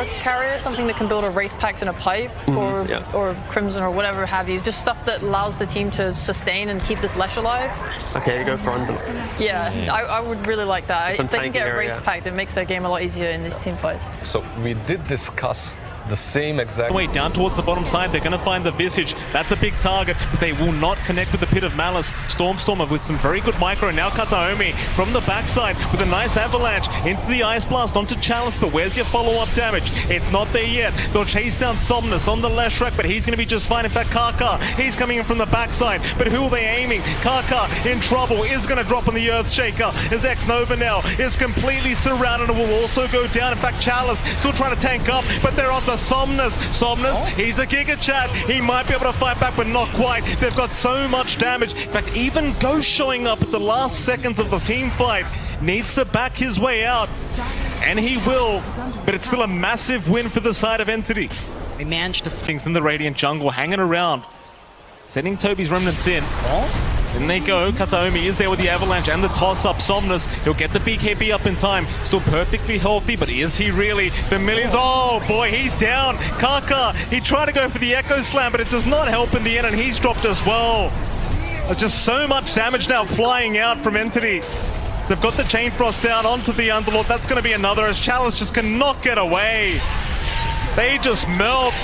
power carrier, something that can build a Wraith Pact in a pipe, or Crimson or whatever have you. Just stuff that allows the team to sustain and keep this Lesh alive. Okay, you go for under. Yeah, I would really like that. If they can get a Wraith Pact, it makes their game a lot easier in these team fights. So we did discuss the same exact way down towards the bottom side. They're going to find the Visage. That's a big target, but they will not connect with the Pit of Malice. Stormstormer with some very good micro. Now Kataomi from the backside with a nice avalanche into the Ice Blast onto Chalice, but where's your follow-up damage? It's not there yet. They'll chase down Somnus on the Leshrac, but he's going to be just fine. In fact, Kaka, he's coming in from the backside, but who are they aiming? Kaka in trouble, is going to drop on the Earthshaker as XNOVA now is completely surrounded and will also go down. In fact, Chalice still trying to tank up, but they're onto Somnus. Somnus, he's a Giga Chat. He might be able to fight back, but not quite. They've got so much damage. In fact, even Ghost showing up at the last seconds of the team fight needs to back his way out, and he will, but it's still a massive win for the side of Entity. They managed to... Things in the Radiant jungle, hanging around, sending Toby's remnants in. In they go. Kataomi is there with the avalanche and the toss-up. Somnus, he'll get the BKB up in time. Still perfectly healthy, but is he really? The millions, oh boy, he's down. Kaka, he tried to go for the Echo Slam, but it does not help in the end, and he's dropped as well. There's just so much damage now flying out from Entity. So they've got the Chain Frost down onto the Underlord. That's going to be another, as Chalice just cannot get away. They just melt.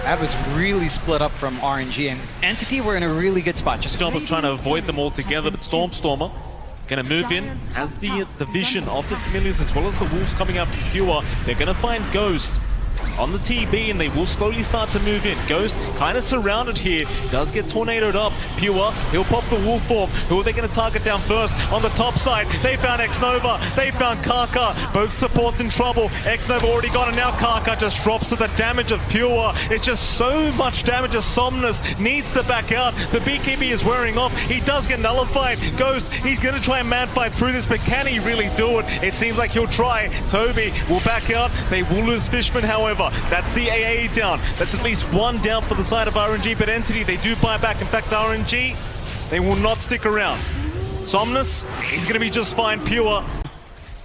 That was really split up from RNG, and Entity were in a really good spot. Just job of trying to avoid them all together, but Stormstormer gonna move in, has the vision of the Familiars as well as the Wolves coming up from Pure. They're gonna find Ghost on the TB, and they will slowly start to move in. Ghost kind of surrounded here, does get tornadoed up. Pure, he'll pop the wolf form. Who are they going to target down first? On the top side, they found XNOVA, they found Kaka. Both supports in trouble. XNOVA already gone, and now Kaka just drops to the damage of Pure. It's just so much damage as Somnus needs to back out. The BKB is wearing off. He does get nullified. Ghost, he's going to try and man fight through this, but can he really do it? It seems like he'll try. Toby will back out. They will lose Fishman, however. That's the AA down. That's at least one down for the side of RNG, but Entity, they do buy back. In fact, RNG, they will not stick around. Somnus, he's going to be just fine. Pure,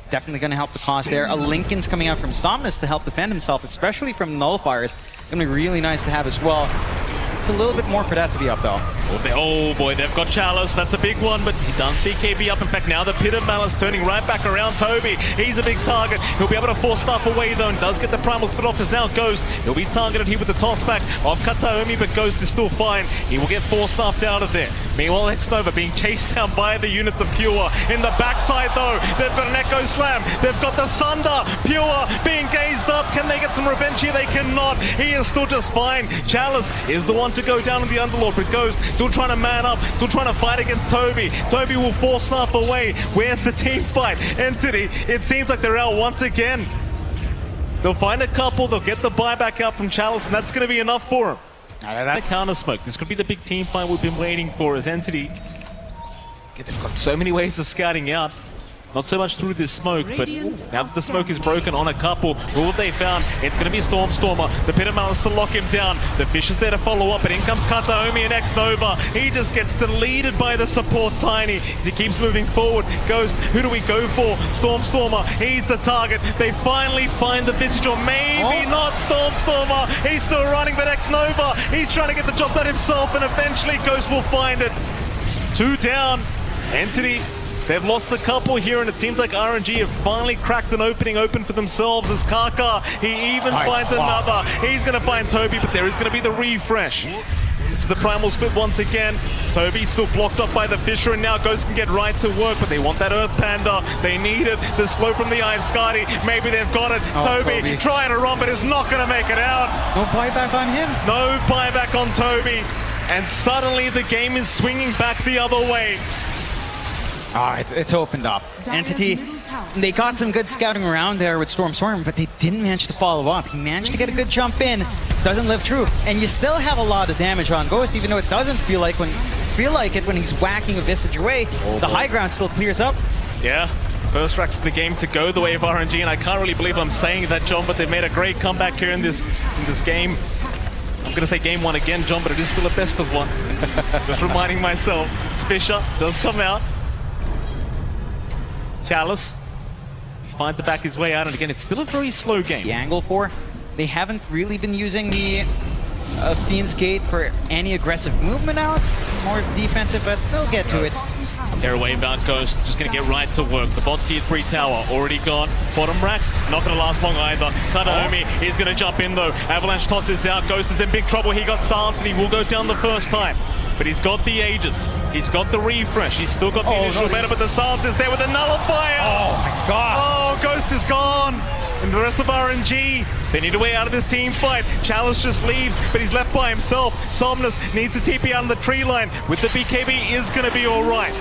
definitely going to help the cause there. A Lincoln's coming out from Somnus to help defend himself, especially from Nullifiers. It's going to be really nice to have as well. It's a little bit more for that to be up, though. Oh boy, they've got Chalice. That's a big one, but he does BKB up. In fact, now the Pit of Malice turning right back around Toby. He's a big target. He'll be able to force stuff away, though, and does get the primal spit off as now Ghost. He'll be targeted here with the tossback of Kataomi, but Ghost is still fine. He will get force-stuffed out of there. Meanwhile, XNOVA being chased down by the units of Pure. In the backside, though, they've got an Echo Slam. They've got the Sunder. Pure being gazed up. Can they get some revenge here? They cannot. He is still just fine. Chalice is the one to go down in the Underlord, but Ghost still trying to man up, still trying to fight against Toby. Toby will force stuff away. Where's the team fight? Entity, it seems like they're out once again. They'll find a couple, they'll get the buyback out from Chalice, and that's going to be enough for him. That counter smoke. This could be the big team fight we've been waiting for as Entity. They've got so many ways of scouting out. Not so much through this smoke, but now that the smoke is broken on a couple, who have they found? It's going to be Stormstormer. The Pit of Malice to lock him down. The Fish is there to follow up, but in comes Kataomi and XNOVA. He just gets deleted by the support Tiny as he keeps moving forward. Ghost, who do we go for? Stormstormer, he's the target. They finally find the Visage, or maybe not Stormstormer. He's still running, but XNOVA, he's trying to get the job done himself, and eventually Ghost will find it. 2 down. Entity, they've lost a couple here, and it seems like RNG have finally cracked an opening open for themselves as Kaka, he even finds another. He's going to find Toby, but there is going to be the refresh. To the primal split once again. Toby's still blocked up by the Fisher, and now Ghost can get right to work, but they want that Earth Panda. They need it. The slow from the Eye of Skadi. Maybe they've got it. Toby trying to run, but is not going to make it out. No buyback on him. No buyback on Toby. And suddenly the game is swinging back the other way. It's opened up. Entity, they got some good scouting around there with Storm, but they didn't manage to follow up. He managed to get a good jump in, doesn't live true. And you still have a lot of damage on Ghost, even though it doesn't feel like it when he's whacking a Visage away. The high ground still clears up. Yeah. First racks of the game to go the way of RNG, and I can't really believe I'm saying that, John, but they've made a great comeback here in this game. I'm going to say game 1 again, John, but it is still a best of 1. Just reminding myself, Spisha does come out. Chalice, finds to back his way out, and again, it's still a very slow game. The angle for, they haven't really been using the Fiend's Gate for any aggressive movement out. More defensive, but they'll get to it. Tearaway bound Ghost, just gonna get right to work. The bot tier 3 tower already gone. Bottom racks, not gonna last long either. Kataomi is gonna jump in though. Avalanche tosses out. Ghost is in big trouble. He got silenced and he will go down the first time. But he's got the Aegis. He's got the refresh. He's still got the initial meta, but the silence is there with a nullifier. Oh my god. Oh, Ghost is gone. And the rest of RNG, they need a way out of this team fight. Chalice just leaves, but he's left by himself. Somnus needs to TP out on the tree line. With the BKB is gonna be all right.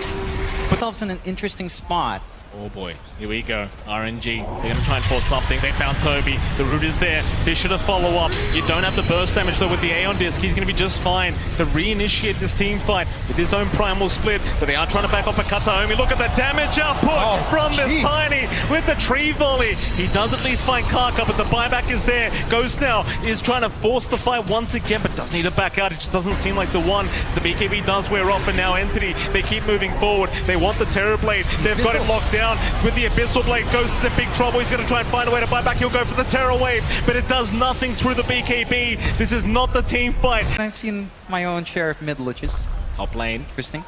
Put themselves in an interesting spot. Oh boy, here we go. RNG, they're going to try and force something. They found Toby. The root is there. Fish should have follow up. You don't have the burst damage though with the Aeon Disc. He's going to be just fine to reinitiate this team fight with his own primal split. But they are trying to back off a Kataomi. Look at the damage output from this Tiny with the tree volley. He does at least find Karka, but the buyback is there. Ghost now is trying to force the fight once again, but does need to back out. It just doesn't seem like the one. The BKB does wear off, and now Entity, they keep moving forward. They want the Terror Blade. They've got it locked down. With the Abyssal Blade, Ghost is in big trouble. He's going to try and find a way to buy back. He'll go for the Terror Wave, but it does nothing through the BKB. This is not the team fight. I've seen my own share of mid liches. Top lane. Interesting.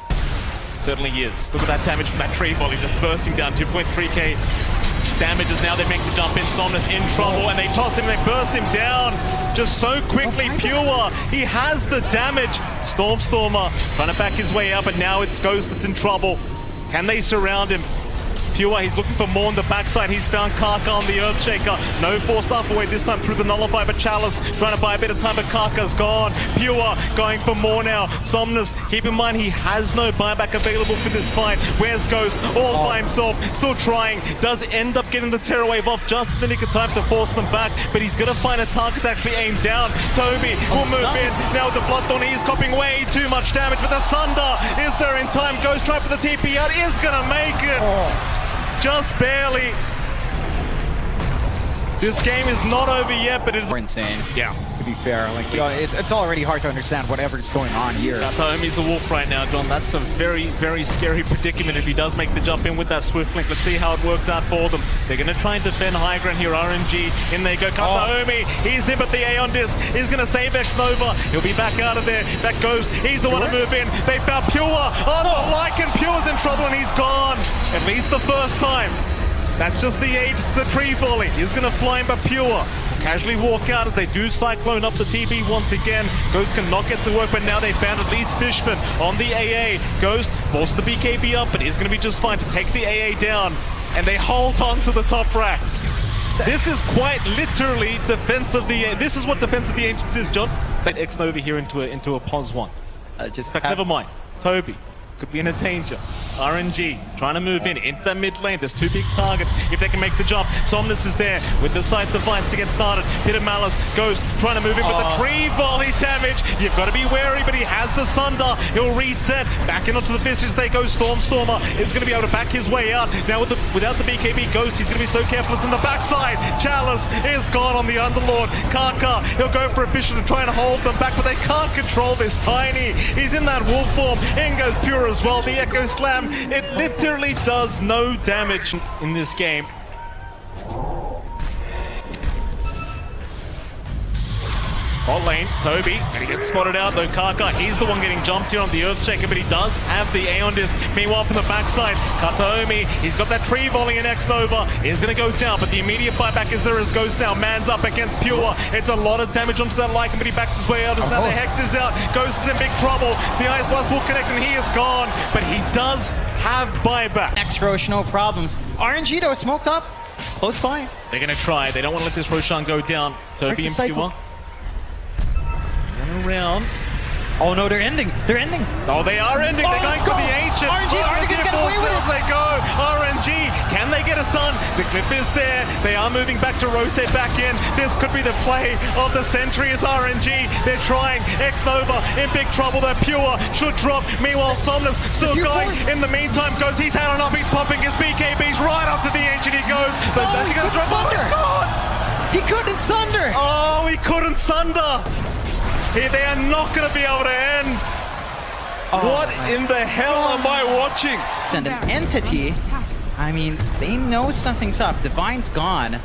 Certainly is. Look at that damage from that tree volley, just bursting down 2.3k damages. Now they make the jump in. Somnus in trouble, and they toss him, they burst him down just so quickly. Pure, he has the damage. Stormstormer trying to back his way out, but now it's Ghost that's in trouble. Can they surround him? Pure, he's looking for more on the backside. He's found Karka on the Earthshaker. No forced off away this time through the Nullify, but Chalice trying to buy a bit of time, but Karka's gone. Pure going for more now. Somnus, keep in mind he has no buyback available for this fight. Where's Ghost? All by himself, still trying. Does end up getting the Terror Wave off just in the nick of time to force them back, but he's gonna find a target to actually aim down. Toby will move in. Now with the Bloodthorn, he's copying way too much damage, but the Sunder is there in time. Ghost trying for the TP out, is gonna make it. Just barely. This game is not over yet, but it is Insane. Yeah. To be fair, like it's already hard to understand whatever's going on here. Kataomi's a wolf right now, John. That's a very, very scary predicament if he does make the jump in with that Swift Link. Let's see how it works out for them. They're going to try and defend high ground here. RNG, in they go. Kataomi, he's in, but the Aeon Disc is going to save XNOVA. He'll be back out of there. That Ghost, he's the one to move in. They found Pure. Oh, the Lycan. Pure's in trouble, and he's gone. At least the first time. That's just the Aegis, the tree volley. He's going to fly him, but Pure casually walk out as they do cyclone up the TB once again. Ghost cannot get to work, but now they found at least Fishman on the AA. Ghost forced the BKB up, but he's going to be just fine to take the AA down. And they hold on to the top racks. This is quite literally defense of the... This is what defense of the Ancients is, John. That XNOVA here into a pos 1. Never mind. Toby could be in a danger. RNG trying to move in into that mid lane. There's two big targets. If they can make the jump, Somnus is there with the scythe device to get started. Hit of Malice, Ghost trying to move in with the tree volley damage. You've got to be wary, but he has the Sunder. He'll reset. Back into the fish as they go. Stormstormer is going to be able to back his way out. Now without the BKB Ghost, he's going to be so careful. It's in the backside. Chalice is gone on the Underlord. Karka, he'll go for a vision and try and hold them back, but they can't control this Tiny. He's in that wolf form. In goes Pure as well. The Echo Slam, it literally does no damage in this game. Bot lane, Toby, and he gets spotted out though. Karka, he's the one getting jumped here on the Earthshaker, but he does have the Aeon Disc. Meanwhile, from the backside, Kataomi, he's got that tree volley in XNOVA. He's going to go down, but the immediate buyback is there as Ghost now mans up against Pure. It's a lot of damage onto that Lycan, but he backs his way out as now the Hex is out. Ghost is in big trouble. The Ice Blast will connect, and he is gone, but he does have buyback. Next Roche, no problems. RNG though, smoked up. Close by. They're going to try. They don't want to let this Roshan go down. Toby and Pure. Around. Oh no, they're ending. They're ending. Oh, they are ending. They're going for the Ancient. RNG are going to get away with it. They go. RNG. Can they get it done? The clip is there. They are moving back to rotate back in. This could be the play of the century as RNG. They're trying. XNOVA in big trouble. They're Pure. Should drop. Meanwhile, Somnus still going. In the meantime, Ghost. He's had enough. He's popping his BKBs right up to the Ancient. He goes. But he's going to drop. Oh, he's gone. He couldn't Sunder. Oh, he couldn't Sunder. They are not going to be able to end. What in the hell am I watching? And an Entity I mean, they know something's up. Divine's gone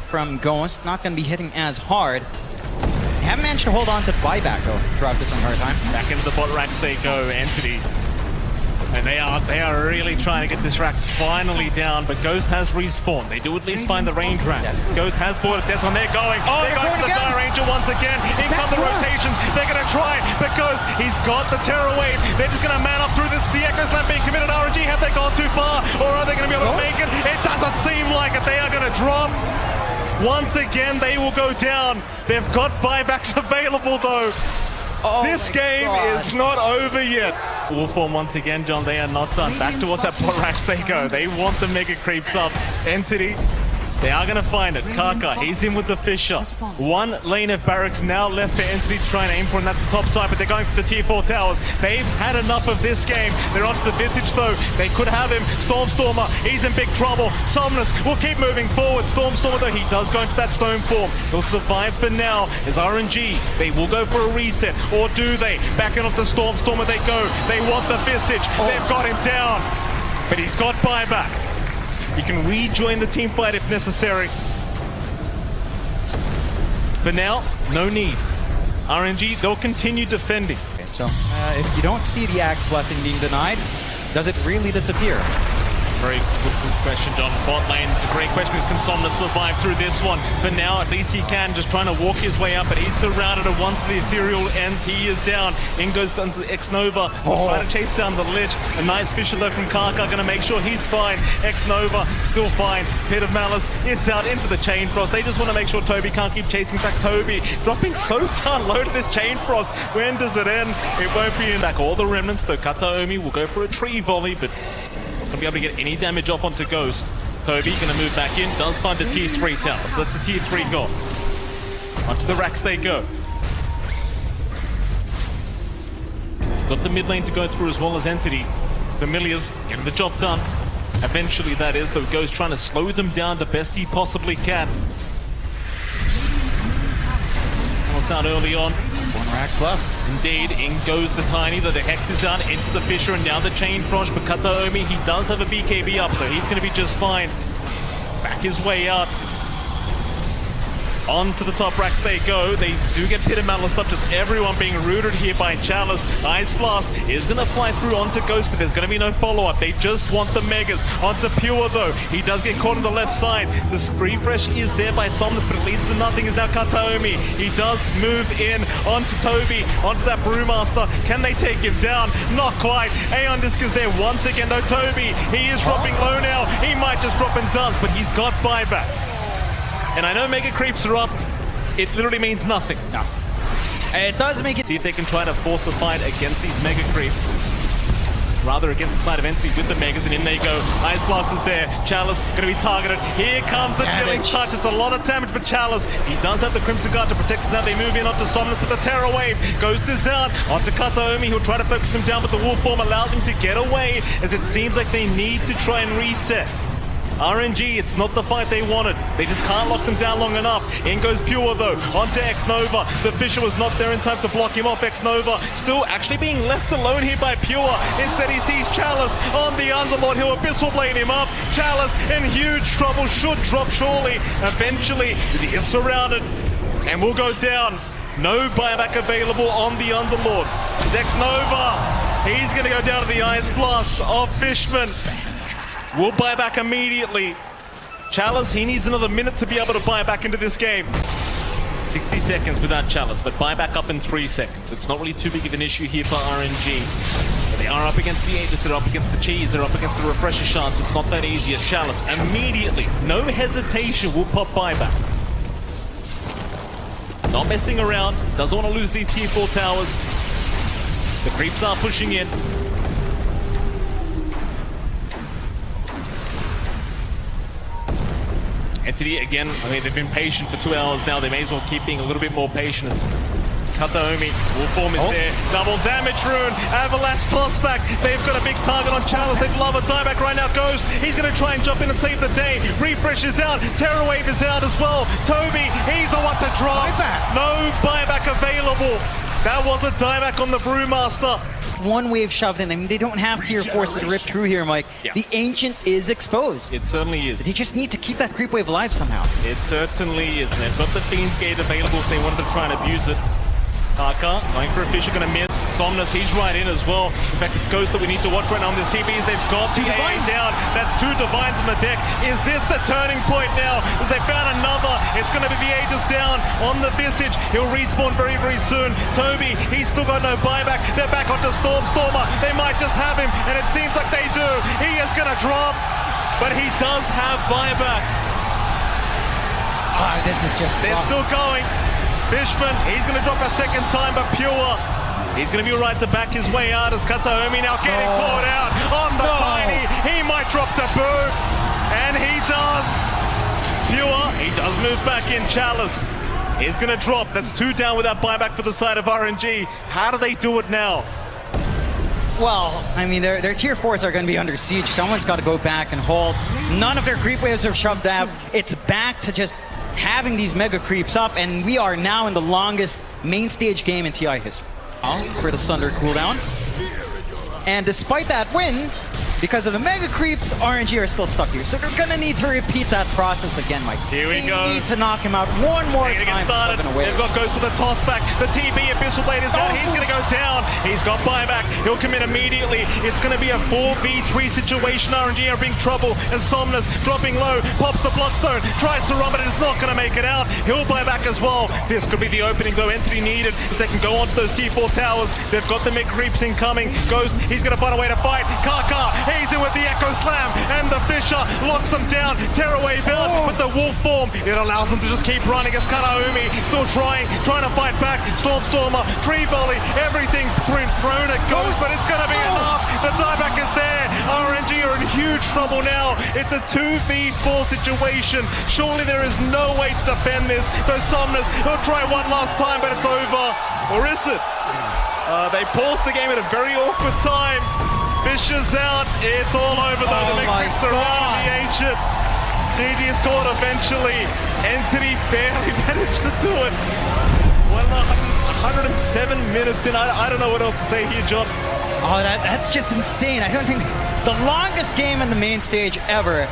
from Ghost, not going to be hitting as hard. They haven't managed to hold on to buyback, though, throughout this entire time. Back into the bot racks they go, Entity. And they are really trying to get this Rax finally down, but Ghost has respawned. They do at least find the range Rax. Ghost has bought it. That's when they're going. They're going for the Dire Ranger once again. In come the rotations. They're going to try, but Ghost, he's got the Terror Wave. They're just going to man up through this. The Echo Slam being committed. RNG, have they gone too far? Or are they going to be able to make it? It doesn't seem like it. They are going to drop. Once again, they will go down. They've got buybacks available, though. This game is not over yet. Wolfform once again, John, they are not done. Back towards that bot racks they go. They want the mega creeps up. Entity, they are going to find it. Kaka, he's in with the Fisher. One lane of barracks now left for Entity to try and aim for, and that's the top side, but they're going for the tier 4 towers. They've had enough of this game. They're onto the Visage, though. They could have him. Stormstormer, he's in big trouble. Somnus will keep moving forward. Stormstormer, though, he does go into that stone form. He'll survive for now. As RNG, they will go for a reset, or do they? Backing off the Stormstormer they go. They want the Visage. They've got him down, but he's got buyback. He can rejoin the team fight if necessary. For now, no need. RNG, they'll continue defending. Okay, so if you don't see the Axe Blessing being denied, does it really disappear? Very good question, John. Bot lane, the great question is, can Somnus survive through this one? For now, at least he can, just trying to walk his way up, but he's surrounded, and once the ethereal ends, he is down. In goes to XNOVA, trying to chase down the Lich. A nice Fisher though from Kaka, gonna make sure he's fine. XNOVA, still fine. Pit of Malice is out into the Chain Frost. They just want to make sure Toby can't keep chasing back Toby. Dropping so darn low to this Chain Frost. When does it end? It won't be in back. All the remnants, though. Kataomi will go for a tree volley, but not going to be able to get any damage off onto Ghost. Toby going to move back in, does find a tier 3 tower, so that's the tier 3 gone. Onto the racks they go. Got the mid lane to go through as well as Entity. Familiars getting the job done. Eventually, that is, though Ghost trying to slow them down the best he possibly can. It's out early on. One Rax left. Indeed, in goes the Tiny, though the Hex is out into the Fisher, and now the Chain Frost. But Kataomi, he does have a BKB up, so he's going to be just fine. Back his way out. On to the top racks they go. They do get Pit of Malice up, just everyone being rooted here by Chalice. Ice Blast is going to fly through onto Ghost, but there's going to be no follow-up. They just want the Megas. Onto Pure, though. He does get caught on the left side. The refresh is there by Somnus, but it leads to nothing. Is now Kataomi. He does move in onto Toby, onto that Brewmaster. Can they take him down? Not quite. Aeon Disc is there once again, though. Toby, he is dropping low now. He might just drop and does, but he's got buyback. And I know Mega Creeps are up. It literally means nothing. No. It does make it... See if they can try to force a fight against these Mega Creeps. Rather against the side of Entity with the Megas, and in they go. Ice Blast is there. Chalice going to be targeted. Here comes the Chilling Touch. It's a lot of damage for Chalice. He does have the Crimson Guard to protect us now. They move in onto Somnus, but the Terror Wave goes to Zound. Onto Kataomi, who'll try to focus him down, but the Wolfform allows him to get away, as it seems like they need to try and reset. RNG, it's not the fight they wanted. They just can't lock them down long enough. In goes Pure, though, onto XNOVA. The Fisher was not there in time to block him off. XNOVA still actually being left alone here by Pure. Instead, he sees Chalice on the Underlord. He'll Abyssal Blade him up. Chalice in huge trouble, should drop surely. Eventually, he is surrounded and will go down. No buyback available on the Underlord. It's XNOVA. He's going to go down to the Ice Blast of Fishman. We'll buy back immediately. Chalice, he needs another minute to be able to buy back into this game. 60 seconds without Chalice, but buy back up in 3 seconds. It's not really too big of an issue here for RNG. But they are up against the Aegis, they're up against the Cheese, they're up against the Refresher Shards. It's not that easy as Chalice immediately, no hesitation, will pop buyback. Not messing around, doesn't want to lose these tier 4 towers. The creeps are pushing in. Entity, again, I mean, they've been patient for 2 hours now. They may as well keep being a little bit more patient. Kataomi, Wolfform is there. Double damage rune. Avalanche tossback. They've got a big target on Chalice. They'd love a dieback right now. Ghost, he's going to try and jump in and save the day. Refresh is out. Terror Wave is out as well. Toby, he's the one to drop. No buyback available. That was a dieback on the Brewmaster. one wave shoved in. I mean, they don't have tier 4s to rip through here, Mike. Yeah. The Ancient is exposed. It certainly is. They just need to keep that creep wave alive somehow. It certainly is. And they've got the Fiend's Gate available if they wanted to try and abuse it. Kaka, going for a fish, are going to miss. Somnus, he's right in as well. In fact, it's Ghost that we need to watch right now on this TBs. They've got the AA down. That's 2 Divines on the deck. Is this the turning point now? As they found another. It's going to be the Aegis down on the Visage. He'll respawn very, very soon. Toby, he's still got no buyback. They're back onto Stormer. They might just have him, and it seems like they do. He is going to drop, but he does have buyback. This is just They're still going. Fishman, he's going to drop a second time, but Pure, he's going to be right to back his way out as Kataomi now getting caught out on the Tiny. He might drop to boot, and he does. Pure, he does move back in. Chalice is going to drop. That's 2 down without buyback for the side of RNG. How do they do it now? Well, I mean, their tier 4s are going to be under siege. Someone's got to go back and hold. None of their creep waves are shoved out. It's back to just having these mega creeps up, and we are now in the longest main stage game in TI history for the Sunder cooldown. And despite that win, because of the mega creeps, RNG are still stuck here. So they're gonna need to repeat that process again, Mike. Here we go. They need to knock him out one more time. Get started. They've got Ghost with a toss back. The TB Abyssal Blade is out. He's gonna go down. He's got buyback. He'll come in immediately. It's gonna be a 4v3 situation. RNG are in trouble, and Somnus dropping low, pops the Bloodstone, tries to run, but it's not gonna make it out. He'll buy back as well. This could be the opening, though. Entry needed, as they can go onto those T4 towers. They've got the mid creeps incoming. Ghost, he's gonna find a way to fight. Kaka, he's in with the Echo Slam, and the Fisher locks them down. Tearaway villain with the wolf form. It allows them to just keep running as Kanaumi still trying to fight back. Stormer, tree volley, everything thrown at Ghost, but it's gonna be enough. The dieback is there. RNG are in huge trouble now. It's a 2v4 situation. Surely there is no way to defend this. Those Somnus, he'll try one last time, but it's over. Or is it? They paused the game at a very awkward time. Fisher's out. It's all over though. The Mechrips surrounding the Ancient. GG is caught eventually. Entity barely managed to do it. Well, 107 minutes in. I don't know what else to say here, John. Oh, that's just insane. I don't think the longest game in the main stage ever.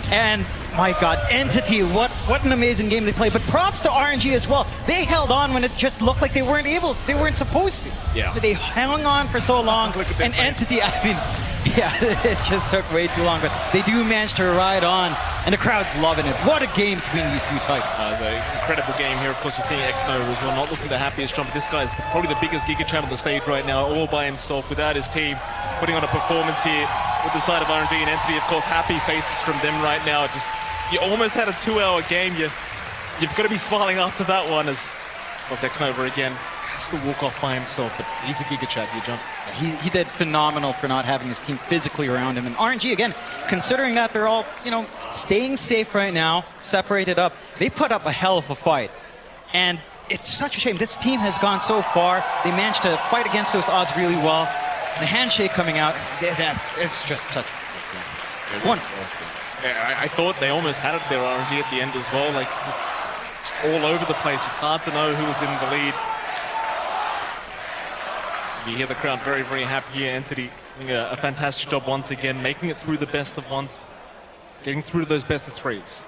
And my God, Entity, what an amazing game they played. But props to RNG as well. They held on when it just looked like they weren't supposed to. Yeah. They hung on for so long. And Entity, I mean, yeah, it just took way too long. But they do manage to ride on, and the crowd's loving it. What a game between these two titans. It's an incredible game here. Of course, you're seeing XNOVA as well. Not looking the happiest Trump. This guy's probably the biggest Giga Champ on the stage right now, all by himself, without his team, putting on a performance here with the side of RNG and Entity. Of course, happy faces from them right now. Just you almost had a 2-hour game. You've got to be smiling after that one, as XNOVA again has to walk off by himself. But he's a Giga Champ here, John. He did phenomenal for not having his team physically around him. And RNG, again, considering that they're all, staying safe right now, separated up, they put up a hell of a fight. And it's such a shame. This team has gone so far. They managed to fight against those odds really well. The handshake coming out, it's just such a wonderful. Yeah, I thought they almost had it there, RNG, at the end as well. Like, just all over the place. Just hard to know who was in the lead. You hear the crowd very, very happy here. Entity doing a fantastic job once again, making it through the best of ones, getting through to those best of threes.